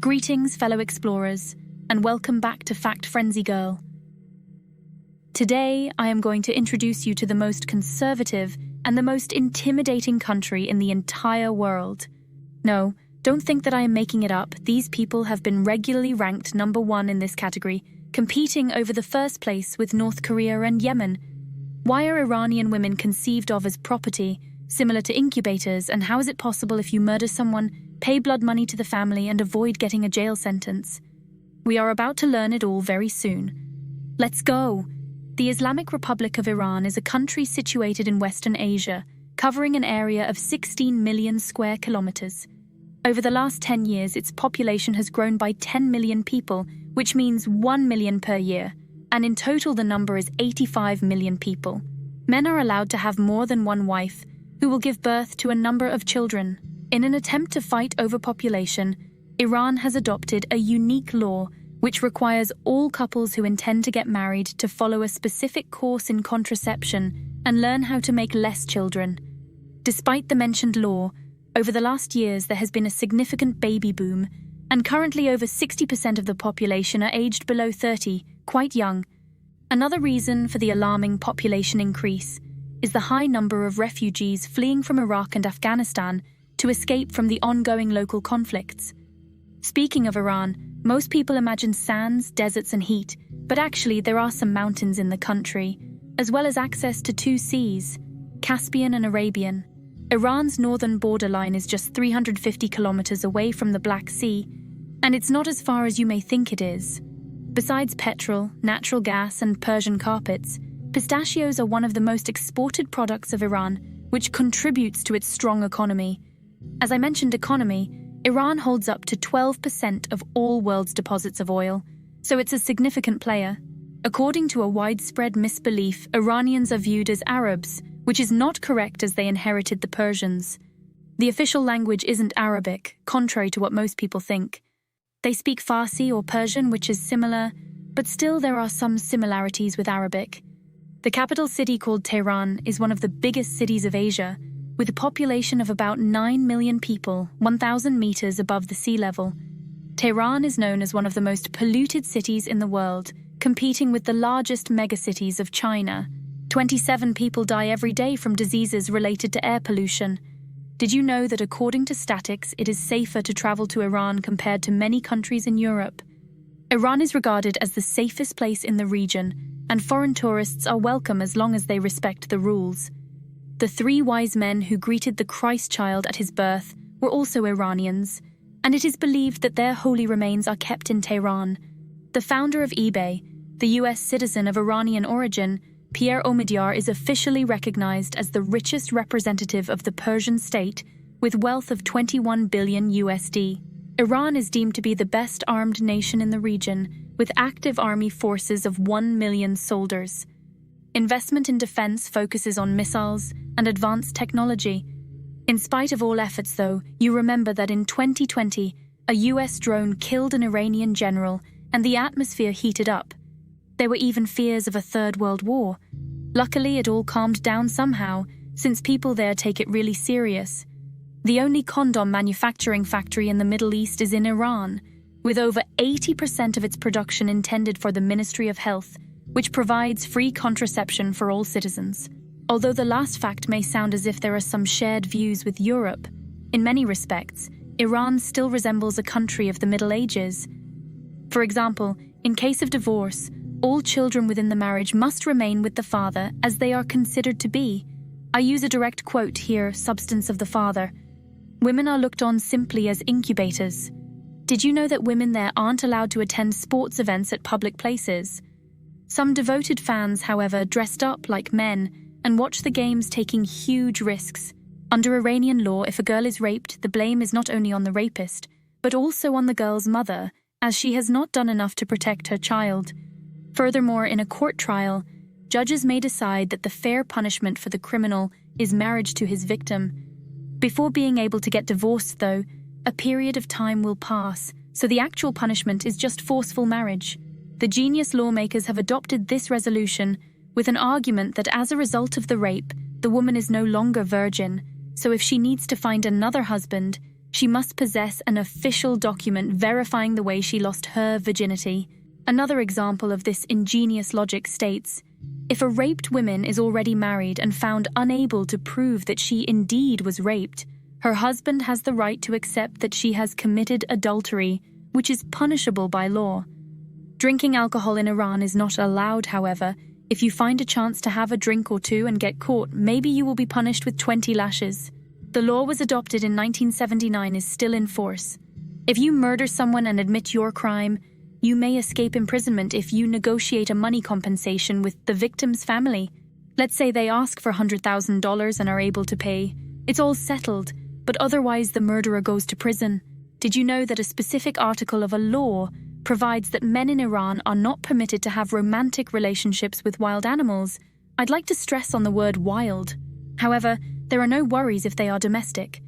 Greetings, fellow explorers, and welcome back to Fact Frenzy Girl. Today, I am going to introduce you to the most conservative and the most intimidating country in the entire world. No, don't think that I am making it up. These people have been regularly ranked number 1 in this category, competing over the first place with North Korea and Yemen. Why are Iranian women conceived of as property, similar to incubators, and how is it possible if you murder someone, pay blood money to the family, and avoid getting a jail sentence? We are about to learn it all very soon. Let's go! The Islamic Republic of Iran is a country situated in Western Asia, covering an area of 16 million square kilometers. Over the last 10 years, its population has grown by 10 million people, which means 1 million per year, and in total the number is 85 million people. Men are allowed to have more than one wife, who will give birth to a number of children. In an attempt to fight overpopulation, Iran has adopted a unique law which requires all couples who intend to get married to follow a specific course in contraception and learn how to make less children. Despite the mentioned law, over the last years there has been a significant baby boom, and currently over 60% of the population are aged below 30, quite young. Another reason for the alarming population increase is the high number of refugees fleeing from Iraq and Afghanistan to escape from the ongoing local conflicts. Speaking of Iran, most people imagine sands, deserts, and heat, but actually there are some mountains in the country, as well as access to 2 seas, Caspian and Arabian. Iran's northern borderline is just 350 kilometers away from the Black Sea, and it's not as far as you may think it is. Besides petrol, natural gas, and Persian carpets, pistachios are one of the most exported products of Iran, which contributes to its strong economy. As I mentioned economy, Iran holds up to 12% of all world's deposits of oil, so it's a significant player. According to a widespread misbelief, Iranians are viewed as Arabs, which is not correct as they inherited the Persians. The official language isn't Arabic, contrary to what most people think. They speak Farsi or Persian, which is similar, but still there are some similarities with Arabic. The capital city, called Tehran, is one of the biggest cities of Asia, with a population of about 9 million people, 1,000 meters above the sea level. Tehran is known as one of the most polluted cities in the world, competing with the largest megacities of China. 27 people die every day from diseases related to air pollution. Did you know that according to statistics, it is safer to travel to Iran compared to many countries in Europe? Iran is regarded as the safest place in the region, and foreign tourists are welcome as long as they respect the rules. The 3 wise men who greeted the Christ child at his birth were also Iranians, and it is believed that their holy remains are kept in Tehran. The founder of eBay, the US citizen of Iranian origin, Pierre Omidyar, is officially recognized as the richest representative of the Persian state, with wealth of 21 billion USD. Iran is deemed to be the best armed nation in the region, with active army forces of 1 million soldiers. Investment in defense focuses on missiles and advanced technology. In spite of all efforts, though, you remember that in 2020, a US drone killed an Iranian general and the atmosphere heated up. There were even fears of a third world war. Luckily, it all calmed down somehow, since people there take it really serious. The only condom manufacturing factory in the Middle East is in Iran, with over 80% of its production intended for the Ministry of Health, which provides free contraception for all citizens. Although the last fact may sound as if there are some shared views with Europe, in many respects, Iran still resembles a country of the Middle Ages. For example, in case of divorce, all children within the marriage must remain with the father as they are considered to be. I use a direct quote here, substance of the father. Women are looked on simply as incubators. Did you know that women there aren't allowed to attend sports events at public places? Some devoted fans, however, dressed up like men and watch the games, taking huge risks. Under Iranian law, if a girl is raped, the blame is not only on the rapist, but also on the girl's mother, as she has not done enough to protect her child. Furthermore, in a court trial, judges may decide that the fair punishment for the criminal is marriage to his victim. Before being able to get divorced, though, a period of time will pass, so the actual punishment is just forceful marriage. The genius lawmakers have adopted this resolution with an argument that as a result of the rape, the woman is no longer virgin, so if she needs to find another husband, She must possess an official document verifying the way she lost her virginity. Another example of this ingenious logic states, if a raped woman is already married and found unable to prove that she indeed was raped, her husband has the right to accept that she has committed adultery, which is punishable by law. Drinking alcohol in Iran is not allowed, however. If you find a chance to have a drink or two and get caught, maybe you will be punished with 20 lashes. The law was adopted in 1979 is still in force. If you murder someone and admit your crime, you may escape imprisonment if you negotiate a money compensation with the victim's family. Let's say they ask for $100,000 and are able to pay. It's all settled, but otherwise the murderer goes to prison. Did you know that a specific article of a law provides that men in Iran are not permitted to have romantic relationships with wild animals? I'd like to stress on the word wild. However, there are no worries if they are domestic.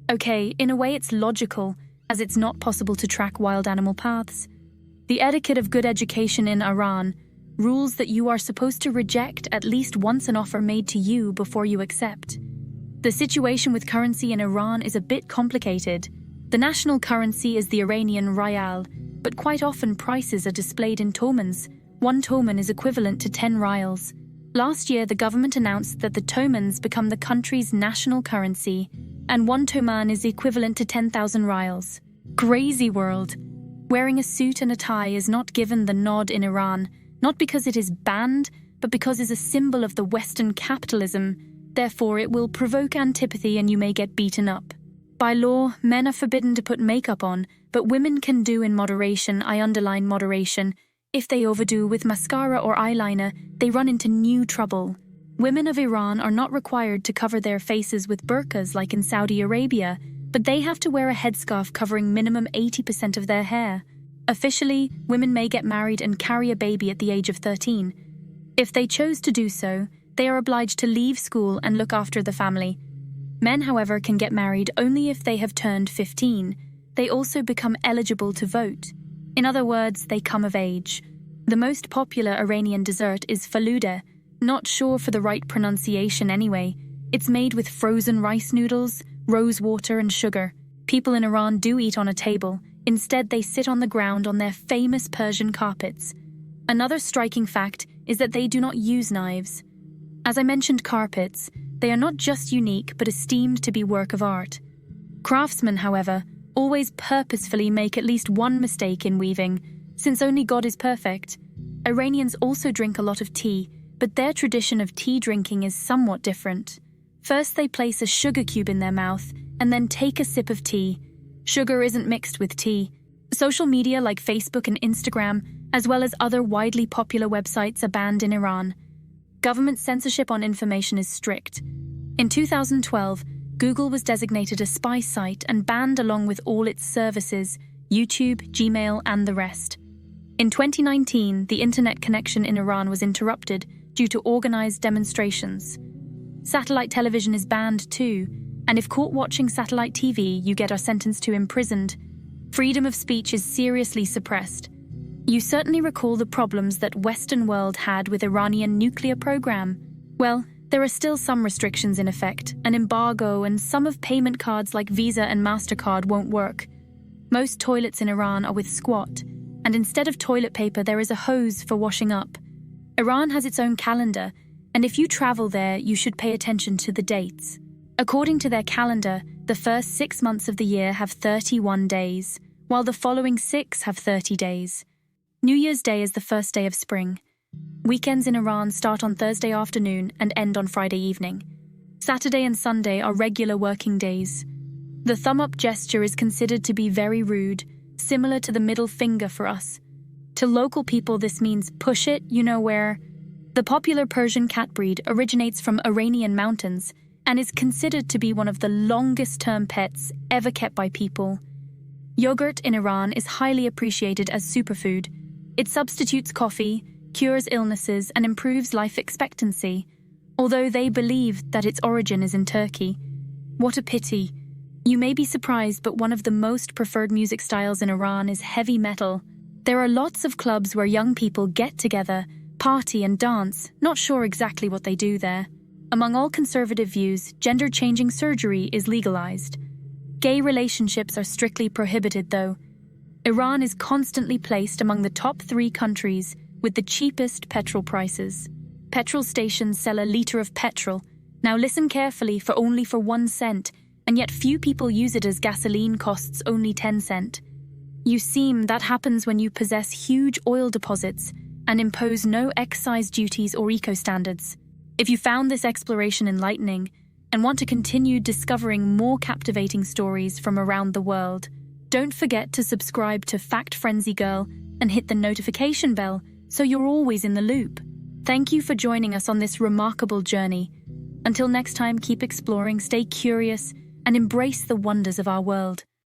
Okay, in a way it's logical, as it's not possible to track wild animal paths. The etiquette of good education in Iran rules that you are supposed to reject at least once an offer made to you before you accept. The situation with currency in Iran is a bit complicated. The national currency is the Iranian rial, but quite often prices are displayed in tomans. 1 toman is equivalent to 10 rials. Last year, the government announced that the tomans become the country's national currency, and 1 toman is equivalent to 10,000 rials. Crazy world. Wearing a suit and a tie is not given the nod in Iran, not because it is banned, but because it is a symbol of the Western capitalism. Therefore, it will provoke antipathy and you may get beaten up. By law, men are forbidden to put makeup on, but women can do in moderation. I underline moderation. If they overdo with mascara or eyeliner, they run into new trouble. Women of Iran are not required to cover their faces with burqas like in Saudi Arabia, but they have to wear a headscarf covering minimum 80% of their hair. Officially, women may get married and carry a baby at the age of 13. If they chose to do so, they are obliged to leave school and look after the family. Men, however, can get married only if they have turned 15. They also become eligible to vote. In other words, they come of age. The most popular Iranian dessert is faluda. Not sure for the right pronunciation anyway. It's made with frozen rice noodles, rose water and sugar. People in Iran do eat on a table. Instead, they sit on the ground on their famous Persian carpets. Another striking fact is that they do not use knives. As I mentioned carpets, they are not just unique but esteemed to be work of art. Craftsmen, however, always purposefully make at least one mistake in weaving, since only God is perfect. Iranians also drink a lot of tea, but their tradition of tea drinking is somewhat different. First, they place a sugar cube in their mouth and then take a sip of tea. Sugar isn't mixed with tea. Social media like Facebook and Instagram, as well as other widely popular websites, are banned in Iran. Government censorship on information is strict. In 2012, Google was designated a spy site and banned along with all its services, YouTube, Gmail, and the rest. In 2019, the internet connection in Iran was interrupted due to organized demonstrations. Satellite television is banned too, and if caught watching satellite TV, you are sentenced to imprisoned. Freedom of speech is seriously suppressed. You certainly recall the problems that Western world had with Iranian nuclear program. Well, there are still some restrictions in effect, an embargo, and some of payment cards like Visa and MasterCard won't work. Most toilets in Iran are with squat, and instead of toilet paper there is a hose for washing up. Iran has its own calendar, and if you travel there, you should pay attention to the dates. According to their calendar, the first 6 months of the year have 31 days, while the following 6 have 30 days. New Year's Day is the first day of spring. Weekends in Iran start on Thursday afternoon and end on Friday evening. Saturday and Sunday are regular working days. The thumb-up gesture is considered to be very rude, similar to the middle finger for us. To local people, this means push it, you know where. The popular Persian cat breed originates from Iranian mountains and is considered to be one of the longest-term pets ever kept by people. Yogurt in Iran is highly appreciated as superfood. It substitutes coffee, cures illnesses, and improves life expectancy, although they believe that its origin is in Turkey. What a pity. You may be surprised, but one of the most preferred music styles in Iran is heavy metal. There are lots of clubs where young people get together, party and dance, not sure exactly what they do there. Among all conservative views, gender-changing surgery is legalized. Gay relationships are strictly prohibited, though. Iran is constantly placed among the top 3 countries with the cheapest petrol prices. Petrol stations sell a litre of petrol, now listen carefully, for only 1 cent, and yet few people use it as gasoline costs only 10 cents. You see, that happens when you possess huge oil deposits and impose no excise duties or eco-standards. If you found this exploration enlightening and want to continue discovering more captivating stories from around the world, don't forget to subscribe to Fact Frenzy Girl and hit the notification bell so you're always in the loop. Thank you for joining us on this remarkable journey. Until next time, keep exploring, stay curious, and embrace the wonders of our world.